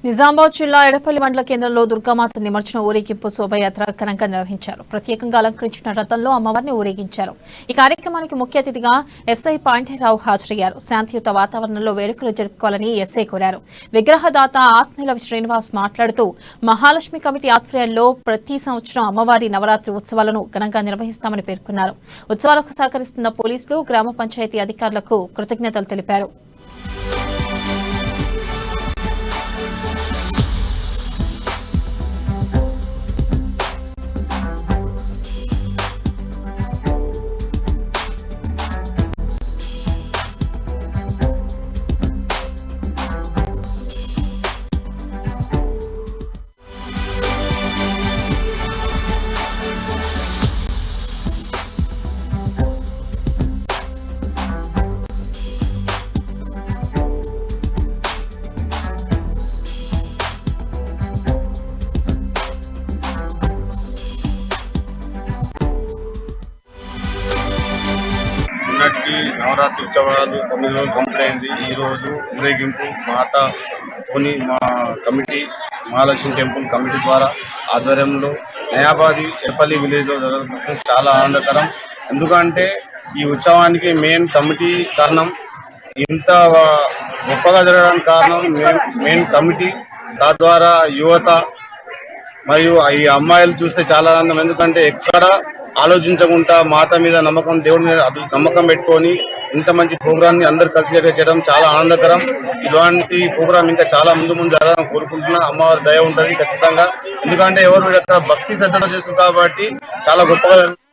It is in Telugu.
నిజామాబాద్ జిల్లా ఎడపల్లి మండల కేంద్రంలో దుర్గామాత నిమజ్జన ఊరేగింపు శోభయాత్ర ఘనంగా నిర్వహించారు. ప్రత్యేకంగా అలంకరించిన రథంలో అమ్మవారిని ఊరేగించారు. ఈ కార్యక్రమానికి ముఖ్య అతిథిగా ఎస్ఐ పాండ్యరావు హాజరయ్యారు. శాంతియుత వాతావరణంలో వేడుకలు జరుపుకోవాలని ఎస్ఐ కోరారు. విగ్రహదాత ఆత్మీల శ్రీనివాస్ మాట్లాడుతూ మహాలక్ష్మి కమిటీ ఆధ్వర్యంలో ప్రతి సంవత్సరం అమ్మవారి నవరాత్రి ఉత్సవాలను ఘనంగా నిర్వహిస్తామని పేర్కొన్నారు. ఉత్సవాలకు సహకరిస్తున్న పోలీసులు, గ్రామ పంచాయతీ అధికారులకు కృతజ్ఞతలు తెలిపారు. నవరాత్రి ఉత్సవాలు 9 రోజులు కంప్లీట్ అయింది. ఈ రోజు ఊరేగింపు మాతతోని మా కమిటీ మహాలక్ష్మి టెంపుల్ కమిటీ ద్వారా ఆధ్వర్యంలో నయాబాది ఎడపల్లి విలేజ్ లో జరగడం చాలా ఆనందకరం. ఎందుకంటే ఈ ఉత్సవానికి మెయిన్ కమిటీ కారణం, ఇంత గొప్పగా జరగడానికి కారణం మెయిన్ కమిటీ. తద్వారా యువత మరియు ఈ అమ్మాయిలు చూస్తే చాలా ఆనందం. ఎందుకంటే ఎక్కడ ఆలోచించకుండా మాత మీద నమ్మకం, దేవుడి మీద నమ్మకం పెట్టుకొని ఇంత మంచి ప్రోగ్రామ్ ని అందరు కలిసి చేయడం చాలా ఆనందకరం. ఇలాంటి ప్రోగ్రామ్ ఇంకా చాలా ముందు జరగాలని కోరుకుంటున్నా. అమ్మవారి దయ ఉంటుంది ఖచ్చితంగా. ఎందుకంటే ఎవరు భక్తి శ్రద్ధ చేస్తారు కాబట్టి చాలా గొప్పగా